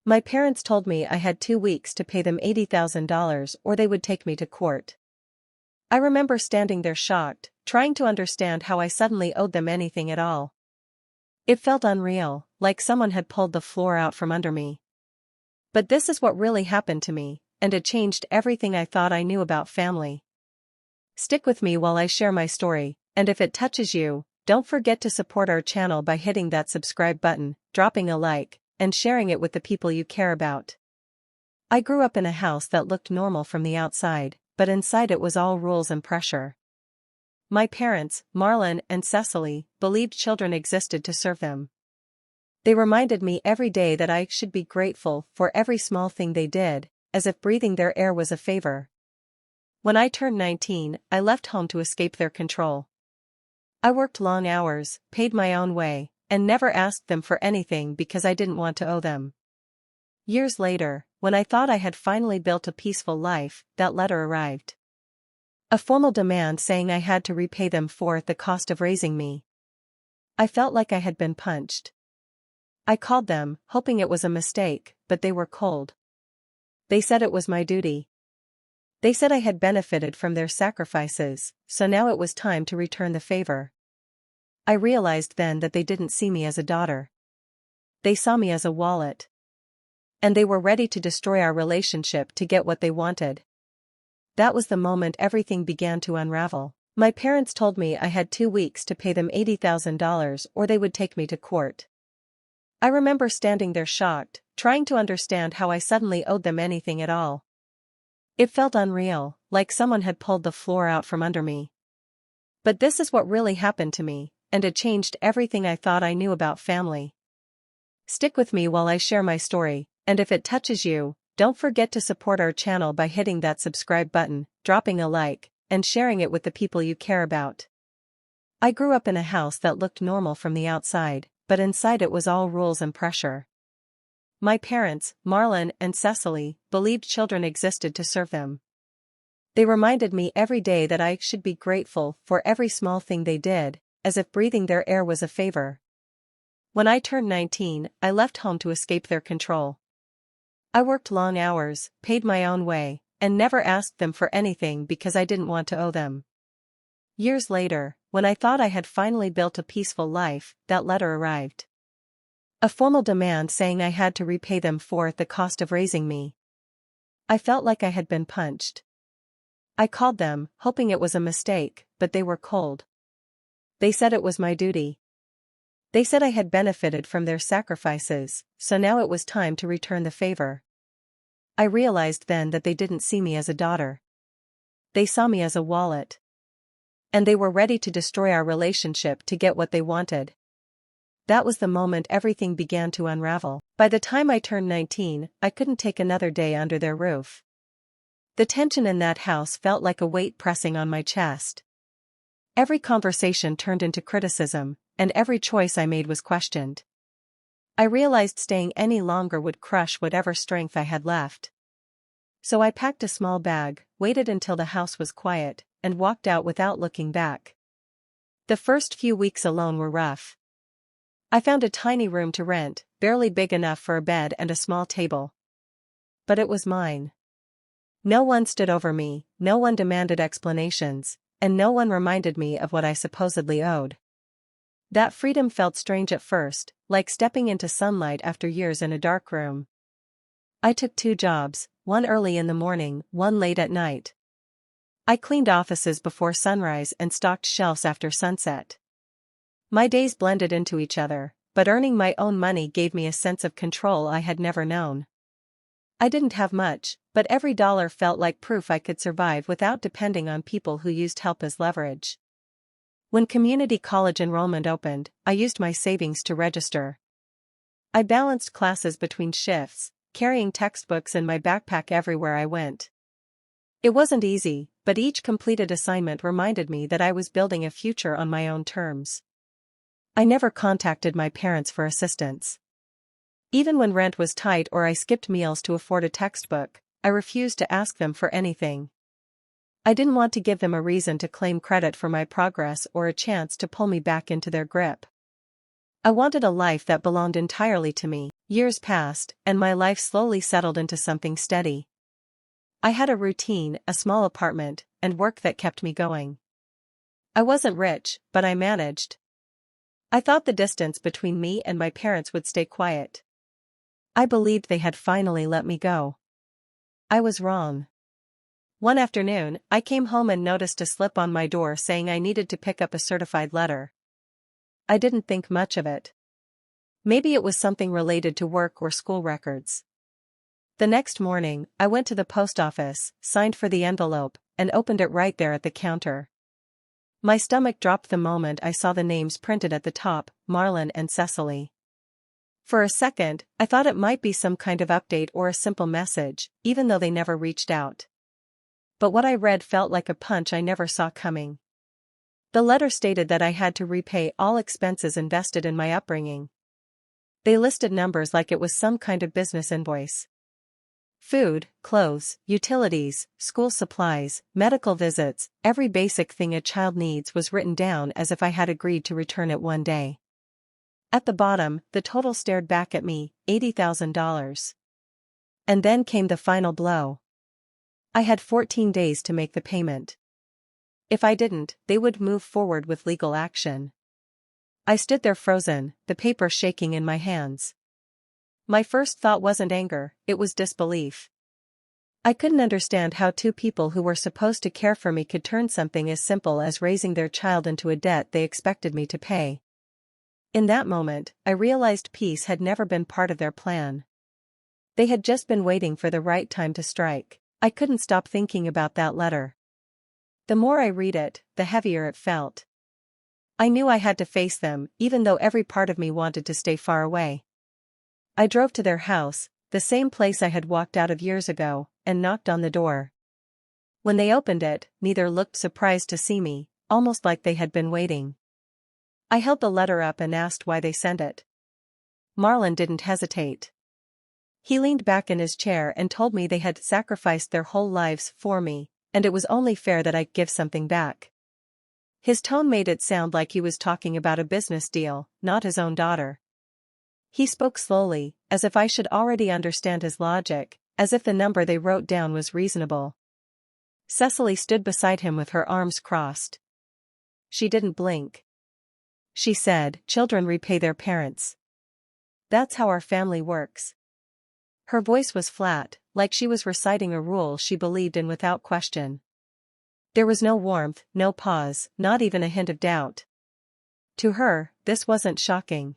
My parents told me I had 2 weeks to pay them $80,000 or they would take me to court. I remember standing there shocked, trying to understand how I suddenly owed them anything at all. It felt unreal, like someone had pulled the floor out from under me. But this is what really happened to me, and it changed everything I thought I knew about family. Stick with me while I share my story, and if it touches you, don't forget to support our channel by hitting that subscribe button, dropping a like, and sharing it with the people you care about. I grew up in a house that looked normal from the outside, but inside it was all rules and pressure. My parents, Marlon and Cecily, believed children existed to serve them. They reminded me every day that I should be grateful for every small thing they did, as if breathing their air was a favor. When I turned 19, I left home to escape their control. I worked long hours, paid my own way, and never asked them for anything because I didn't want to owe them. Years later, when I thought I had finally built a peaceful life, that letter arrived. A formal demand saying I had to repay them for the cost of raising me. I felt like I had been punched. I called them, hoping it was a mistake, but they were cold. They said it was my duty. They said I had benefited from their sacrifices, so now it was time to return the favor. I realized then that they didn't see me as a daughter. They saw me as a wallet. And they were ready to destroy our relationship to get what they wanted. That was the moment everything began to unravel. My parents told me I had 2 weeks to pay them $80,000 or they would take me to court. I remember standing there shocked, trying to understand how I suddenly owed them anything at all. It felt unreal, like someone had pulled the floor out from under me. But this is what really happened to me, and it changed everything I thought I knew about family. Stick with me while I share my story, and if it touches you, don't forget to support our channel by hitting that subscribe button, dropping a like, and sharing it with the people you care about. I grew up in a house that looked normal from the outside, but inside it was all rules and pressure. My parents, Marlon and Cecily, believed children existed to serve them. They reminded me every day that I should be grateful for every small thing they did, as if breathing their air was a favor. When I turned 19, I left home to escape their control. I worked long hours, paid my own way, and never asked them for anything because I didn't want to owe them. Years later, when I thought I had finally built a peaceful life, that letter arrived. A formal demand saying I had to repay them for the cost of raising me. I felt like I had been punched. I called them, hoping it was a mistake, but they were cold. They said it was my duty. They said I had benefited from their sacrifices, so now it was time to return the favor. I realized then that they didn't see me as a daughter. They saw me as a wallet. And they were ready to destroy our relationship to get what they wanted. That was the moment everything began to unravel. By the time I turned 19, I couldn't take another day under their roof. The tension in that house felt like a weight pressing on my chest. Every conversation turned into criticism, and every choice I made was questioned. I realized staying any longer would crush whatever strength I had left. So I packed a small bag, waited until the house was quiet, and walked out without looking back. The first few weeks alone were rough. I found a tiny room to rent, barely big enough for a bed and a small table. But it was mine. No one stood over me, no one demanded explanations, and no one reminded me of what I supposedly owed. That freedom felt strange at first, like stepping into sunlight after years in a dark room. I took 2 jobs, one early in the morning, one late at night. I cleaned offices before sunrise and stocked shelves after sunset. My days blended into each other, but earning my own money gave me a sense of control I had never known. I didn't have much, but every dollar felt like proof I could survive without depending on people who used help as leverage. When community college enrollment opened, I used my savings to register. I balanced classes between shifts, carrying textbooks in my backpack everywhere I went. It wasn't easy, but each completed assignment reminded me that I was building a future on my own terms. I never contacted my parents for assistance. Even when rent was tight or I skipped meals to afford a textbook, I refused to ask them for anything. I didn't want to give them a reason to claim credit for my progress or a chance to pull me back into their grip. I wanted a life that belonged entirely to me. Years passed, and my life slowly settled into something steady. I had a routine, a small apartment, and work that kept me going. I wasn't rich, but I managed. I thought the distance between me and my parents would stay quiet. I believed they had finally let me go. I was wrong. One afternoon, I came home and noticed a slip on my door saying I needed to pick up a certified letter. I didn't think much of it. Maybe it was something related to work or school records. The next morning, I went to the post office, signed for the envelope, and opened it right there at the counter. My stomach dropped the moment I saw the names printed at the top, Marlon and Cecily. For a second, I thought it might be some kind of update or a simple message, even though they never reached out. But what I read felt like a punch I never saw coming. The letter stated that I had to repay all expenses invested in my upbringing. They listed numbers like it was some kind of business invoice. Food, clothes, utilities, school supplies, medical visits, every basic thing a child needs was written down as if I had agreed to return it one day. At the bottom, the total stared back at me, $80,000. And then came the final blow. I had 14 days to make the payment. If I didn't, they would move forward with legal action. I stood there frozen, the paper shaking in my hands. My first thought wasn't anger, it was disbelief. I couldn't understand how two people who were supposed to care for me could turn something as simple as raising their child into a debt they expected me to pay. In that moment, I realized peace had never been part of their plan. They had just been waiting for the right time to strike. I couldn't stop thinking about that letter. The more I read it, the heavier it felt. I knew I had to face them, even though every part of me wanted to stay far away. I drove to their house, the same place I had walked out of years ago, and knocked on the door. When they opened it, neither looked surprised to see me, almost like they had been waiting. I held the letter up and asked why they sent it. Marlon didn't hesitate. He leaned back in his chair and told me they had sacrificed their whole lives for me, and it was only fair that I give something back. His tone made it sound like he was talking about a business deal, not his own daughter. He spoke slowly, as if I should already understand his logic, as if the number they wrote down was reasonable. Cecily stood beside him with her arms crossed. She didn't blink. She said, "Children repay their parents. That's how our family works." Her voice was flat, like she was reciting a rule she believed in without question. There was no warmth, no pause, not even a hint of doubt. To her, this wasn't shocking.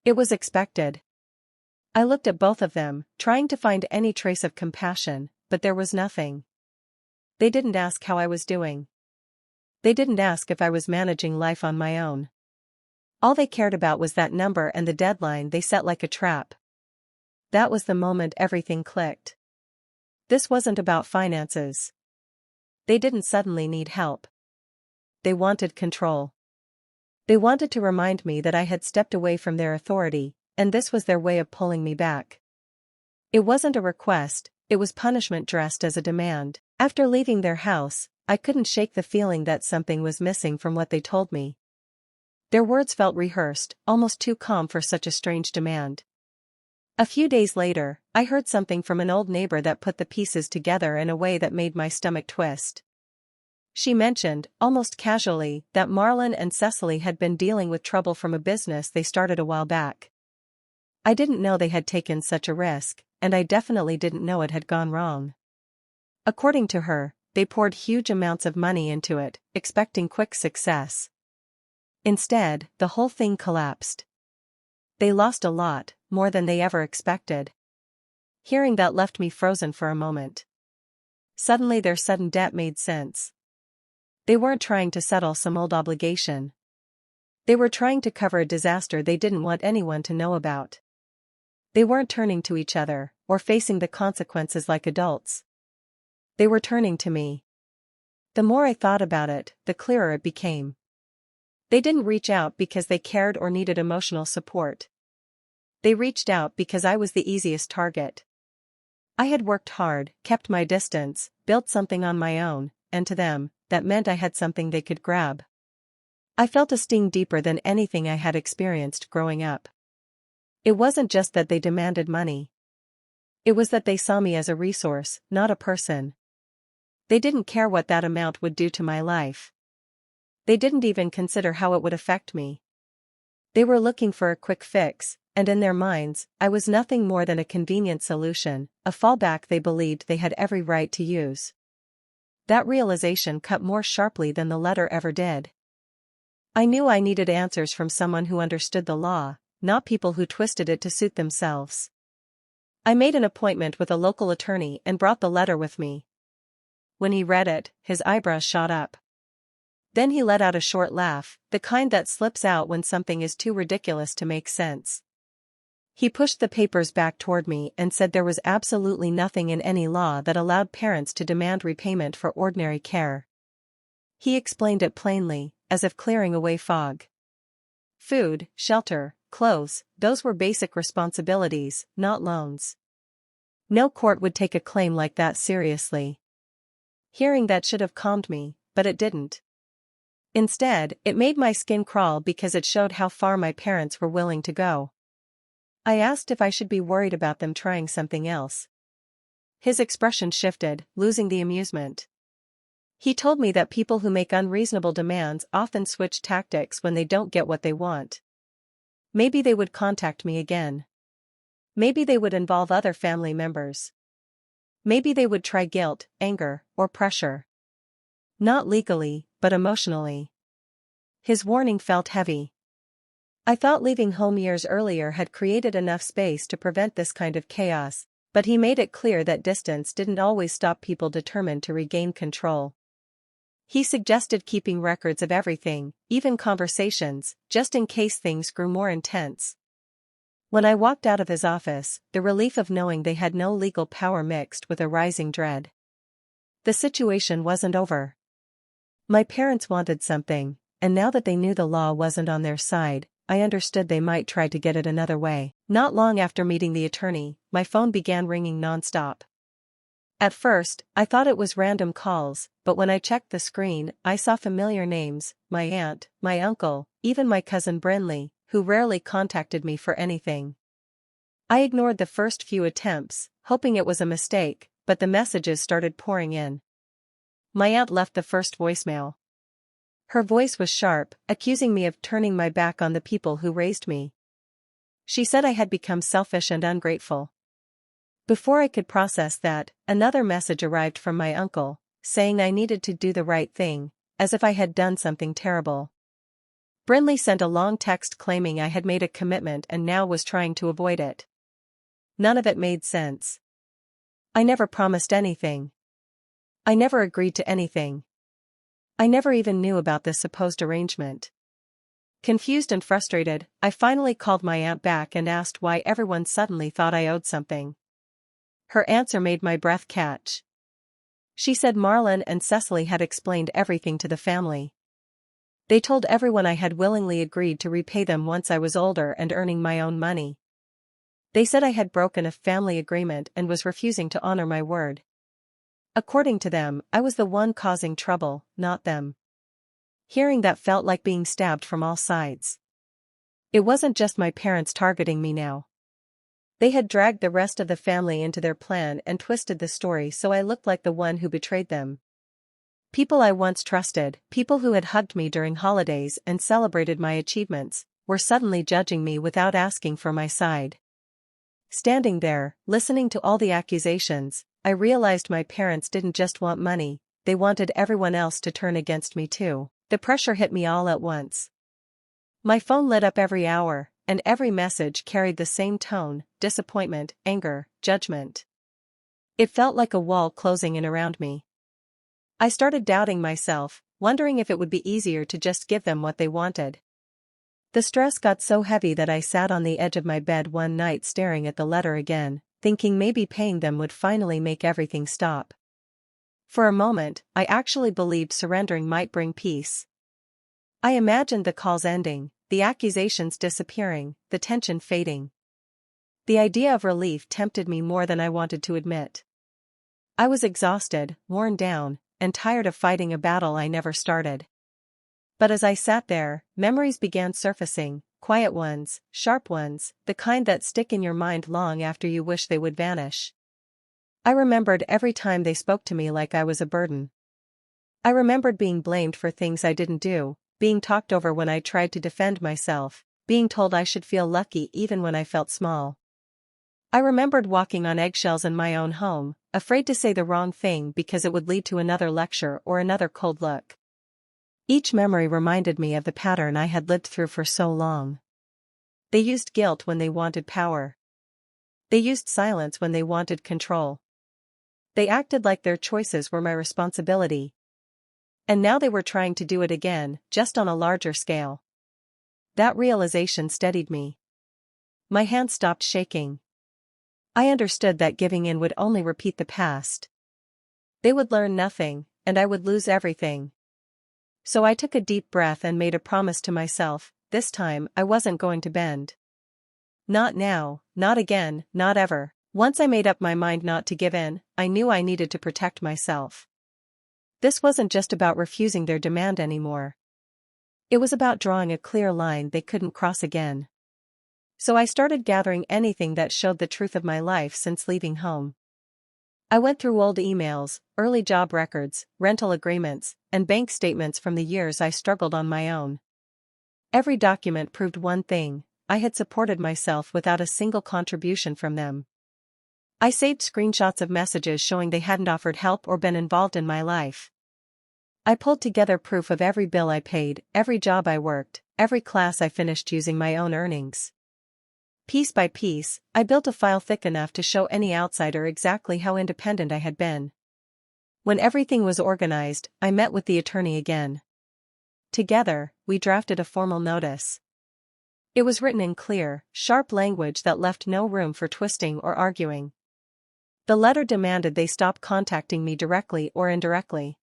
It was expected. I looked at both of them, trying to find any trace of compassion, but there was nothing. They didn't ask how I was doing. They didn't ask if I was managing life on my own. All they cared about was that number and the deadline they set like a trap. That was the moment everything clicked. This wasn't about finances. They didn't suddenly need help. They wanted control. They wanted to remind me that I had stepped away from their authority, and this was their way of pulling me back. It wasn't a request, it was punishment dressed as a demand. After leaving their house, I couldn't shake the feeling that something was missing from what they told me. Their words felt rehearsed, almost too calm for such a strange demand. A few days later, I heard something from an old neighbor that put the pieces together in a way that made my stomach twist. She mentioned, almost casually, that Marlon and Cecily had been dealing with trouble from a business they started a while back. I didn't know they had taken such a risk, and I definitely didn't know it had gone wrong. According to her, they poured huge amounts of money into it, expecting quick success. Instead, the whole thing collapsed. They lost a lot, more than they ever expected. Hearing that left me frozen for a moment. Suddenly their sudden debt made sense. They weren't trying to settle some old obligation. They were trying to cover a disaster they didn't want anyone to know about. They weren't turning to each other, or facing the consequences like adults. They were turning to me. The more I thought about it, the clearer it became. They didn't reach out because they cared or needed emotional support. They reached out because I was the easiest target. I had worked hard, kept my distance, built something on my own, and to them, that meant I had something they could grab. I felt a sting deeper than anything I had experienced growing up. It wasn't just that they demanded money. It was that they saw me as a resource, not a person. They didn't care what that amount would do to my life. They didn't even consider how it would affect me. They were looking for a quick fix, and in their minds, I was nothing more than a convenient solution, a fallback they believed they had every right to use. That realization cut more sharply than the letter ever did. I knew I needed answers from someone who understood the law, not people who twisted it to suit themselves. I made an appointment with a local attorney and brought the letter with me. When he read it, his eyebrows shot up. Then he let out a short laugh, the kind that slips out when something is too ridiculous to make sense. He pushed the papers back toward me and said there was absolutely nothing in any law that allowed parents to demand repayment for ordinary care. He explained it plainly, as if clearing away fog. Food, shelter, clothes, those were basic responsibilities, not loans. No court would take a claim like that seriously. Hearing that should have calmed me, but it didn't. Instead, it made my skin crawl because it showed how far my parents were willing to go. I asked if I should be worried about them trying something else. His expression shifted, losing the amusement. He told me that people who make unreasonable demands often switch tactics when they don't get what they want. Maybe they would contact me again. Maybe they would involve other family members. Maybe they would try guilt, anger, or pressure. Not legally, but emotionally. His warning felt heavy. I thought leaving home years earlier had created enough space to prevent this kind of chaos, but he made it clear that distance didn't always stop people determined to regain control. He suggested keeping records of everything, even conversations, just in case things grew more intense. When I walked out of his office, the relief of knowing they had no legal power mixed with a rising dread. The situation wasn't over. My parents wanted something, and now that they knew the law wasn't on their side, I understood they might try to get it another way. Not long after meeting the attorney, my phone began ringing nonstop. At first, I thought it was random calls, but when I checked the screen, I saw familiar names, my aunt, my uncle, even my cousin Brinley, who rarely contacted me for anything. I ignored the first few attempts, hoping it was a mistake, but the messages started pouring in. My aunt left the first voicemail. Her voice was sharp, accusing me of turning my back on the people who raised me. She said I had become selfish and ungrateful. Before I could process that, another message arrived from my uncle, saying I needed to do the right thing, as if I had done something terrible. Brinley sent a long text claiming I had made a commitment and now was trying to avoid it. None of it made sense. I never promised anything. I never agreed to anything. I never even knew about this supposed arrangement. Confused and frustrated, I finally called my aunt back and asked why everyone suddenly thought I owed something. Her answer made my breath catch. She said Marlon and Cecily had explained everything to the family. They told everyone I had willingly agreed to repay them once I was older and earning my own money. They said I had broken a family agreement and was refusing to honor my word. According to them, I was the one causing trouble, not them. Hearing that felt like being stabbed from all sides. It wasn't just my parents targeting me now. They had dragged the rest of the family into their plan and twisted the story so I looked like the one who betrayed them. People I once trusted, people who had hugged me during holidays and celebrated my achievements, were suddenly judging me without asking for my side. Standing there, listening to all the accusations, I realized my parents didn't just want money, they wanted everyone else to turn against me too. The pressure hit me all at once. My phone lit up every hour, and every message carried the same tone: disappointment, anger, judgment. It felt like a wall closing in around me. I started doubting myself, wondering if it would be easier to just give them what they wanted. The stress got so heavy that I sat on the edge of my bed one night staring at the letter again, thinking maybe paying them would finally make everything stop. For a moment, I actually believed surrendering might bring peace. I imagined the calls ending, the accusations disappearing, the tension fading. The idea of relief tempted me more than I wanted to admit. I was exhausted, worn down, and tired of fighting a battle I never started. But as I sat there, memories began surfacing, quiet ones, sharp ones, the kind that stick in your mind long after you wish they would vanish. I remembered every time they spoke to me like I was a burden. I remembered being blamed for things I didn't do, being talked over when I tried to defend myself, being told I should feel lucky even when I felt small. I remembered walking on eggshells in my own home, afraid to say the wrong thing because it would lead to another lecture or another cold look. Each memory reminded me of the pattern I had lived through for so long. They used guilt when they wanted power. They used silence when they wanted control. They acted like their choices were my responsibility. And now they were trying to do it again, just on a larger scale. That realization steadied me. My hands stopped shaking. I understood that giving in would only repeat the past. They would learn nothing, and I would lose everything. So I took a deep breath and made a promise to myself, this time I wasn't going to bend. Not now, not again, not ever. Once I made up my mind not to give in, I knew I needed to protect myself. This wasn't just about refusing their demand anymore. It was about drawing a clear line they couldn't cross again. So I started gathering anything that showed the truth of my life since leaving home. I went through old emails, early job records, rental agreements, and bank statements from the years I struggled on my own. Every document proved one thing: I had supported myself without a single contribution from them. I saved screenshots of messages showing they hadn't offered help or been involved in my life. I pulled together proof of every bill I paid, every job I worked, every class I finished using my own earnings. Piece by piece, I built a file thick enough to show any outsider exactly how independent I had been. When everything was organized, I met with the attorney again. Together, we drafted a formal notice. It was written in clear, sharp language that left no room for twisting or arguing. The letter demanded they stop contacting me directly or indirectly.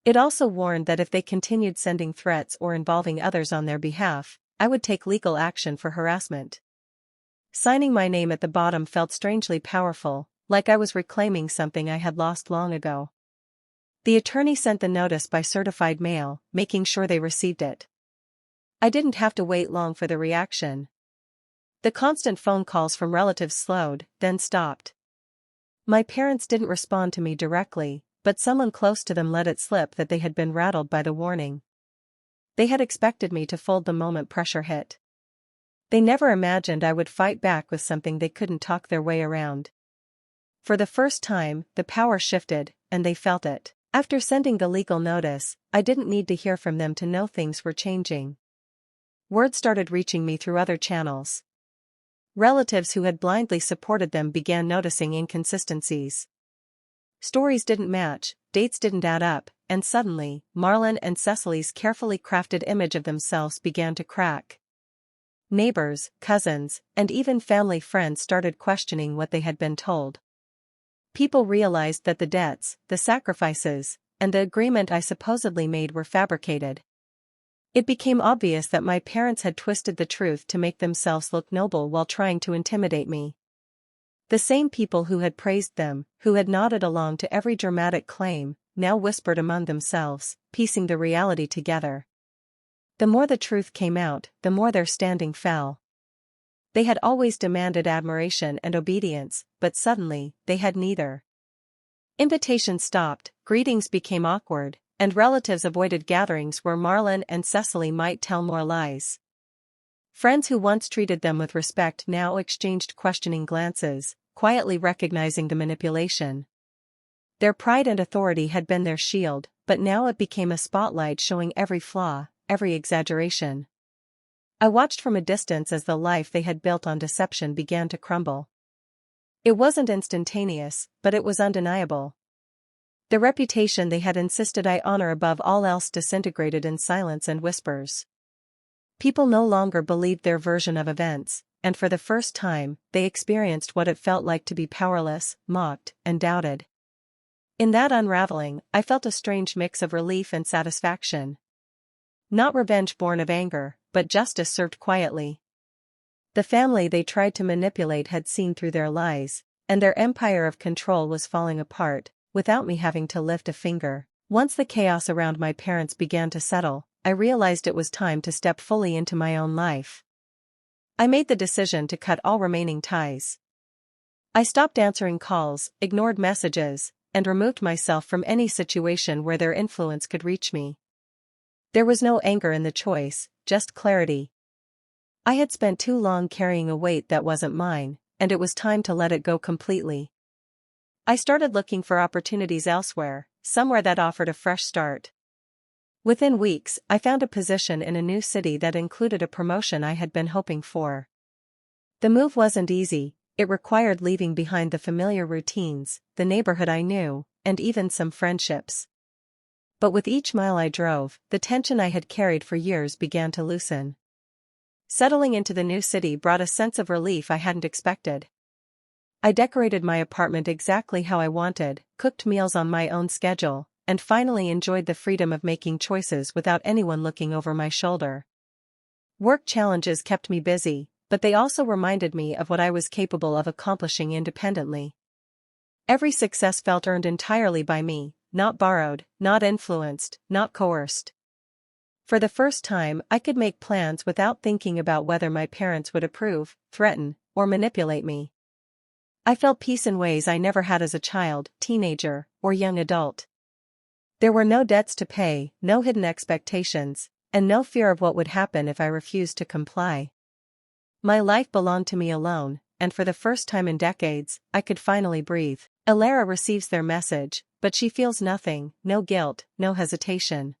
It also warned that if they continued sending threats or involving others on their behalf, I would take legal action for harassment. Signing my name at the bottom felt strangely powerful, like I was reclaiming something I had lost long ago. The attorney sent the notice by certified mail, making sure they received it. I didn't have to wait long for the reaction. The constant phone calls from relatives slowed, then stopped. My parents didn't respond to me directly, but someone close to them let it slip that they had been rattled by the warning. They had expected me to fold the moment pressure hit. They never imagined I would fight back with something they couldn't talk their way around. For the first time, the power shifted, and they felt it. After sending the legal notice, I didn't need to hear from them to know things were changing. Word started reaching me through other channels. Relatives who had blindly supported them began noticing inconsistencies. Stories didn't match, dates didn't add up, and suddenly, Marlon and Cecily's carefully crafted image of themselves began to crack. Neighbors, cousins, and even family friends started questioning what they had been told. People realized that the debts, the sacrifices, and the agreement I supposedly made were fabricated. It became obvious that my parents had twisted the truth to make themselves look noble while trying to intimidate me. The same people who had praised them, who had nodded along to every dramatic claim, now whispered among themselves, piecing the reality together. The more the truth came out, the more their standing fell. They had always demanded admiration and obedience, but suddenly, they had neither. Invitations stopped, greetings became awkward, and relatives avoided gatherings where Marlon and Cecily might tell more lies. Friends who once treated them with respect now exchanged questioning glances, quietly recognizing the manipulation. Their pride and authority had been their shield, but now it became a spotlight showing every flaw, every exaggeration. I watched from a distance as the life they had built on deception began to crumble. It wasn't instantaneous, but it was undeniable. The reputation they had insisted I honor above all else disintegrated in silence and whispers. People no longer believed their version of events, and for the first time, they experienced what it felt like to be powerless, mocked, and doubted. In that unraveling, I felt a strange mix of relief and satisfaction. Not revenge born of anger, but justice served quietly. The family they tried to manipulate had seen through their lies, and their empire of control was falling apart, without me having to lift a finger. Once the chaos around my parents began to settle, I realized it was time to step fully into my own life. I made the decision to cut all remaining ties. I stopped answering calls, ignored messages, and removed myself from any situation where their influence could reach me. There was no anger in the choice, just clarity. I had spent too long carrying a weight that wasn't mine, and it was time to let it go completely. I started looking for opportunities elsewhere, somewhere that offered a fresh start. Within weeks, I found a position in a new city that included a promotion I had been hoping for. The move wasn't easy. It required leaving behind the familiar routines, the neighborhood I knew, and even some friendships. But with each mile I drove, the tension I had carried for years began to loosen. Settling into the new city brought a sense of relief I hadn't expected. I decorated my apartment exactly how I wanted, cooked meals on my own schedule, and finally enjoyed the freedom of making choices without anyone looking over my shoulder. Work challenges kept me busy, but they also reminded me of what I was capable of accomplishing independently. Every success felt earned entirely by me, not borrowed, not influenced, not coerced. For the first time, I could make plans without thinking about whether my parents would approve, threaten, or manipulate me. I felt peace in ways I never had as a child, teenager, or young adult. There were no debts to pay, no hidden expectations, and no fear of what would happen if I refused to comply. My life belonged to me alone, and for the first time in decades, I could finally breathe. Alara receives their message, but she feels nothing, no guilt, no hesitation.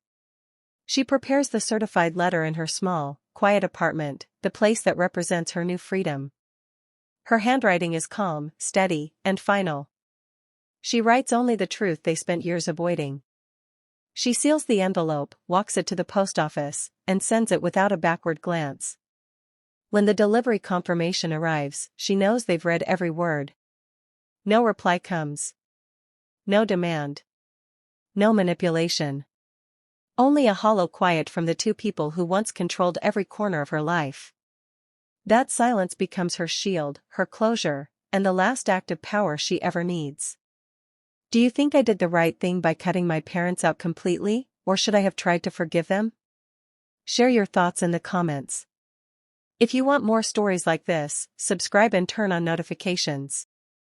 She prepares the certified letter in her small, quiet apartment, the place that represents her new freedom. Her handwriting is calm, steady, and final. She writes only the truth they spent years avoiding. She seals the envelope, walks it to the post office, and sends it without a backward glance. When the delivery confirmation arrives, she knows they've read every word. No reply comes. No demand. No manipulation. Only a hollow quiet from the two people who once controlled every corner of her life. That silence becomes her shield, her closure, and the last act of power she ever needs. Do you think I did the right thing by cutting my parents out completely, or should I have tried to forgive them? Share your thoughts in the comments. If you want more stories like this, subscribe and turn on notifications.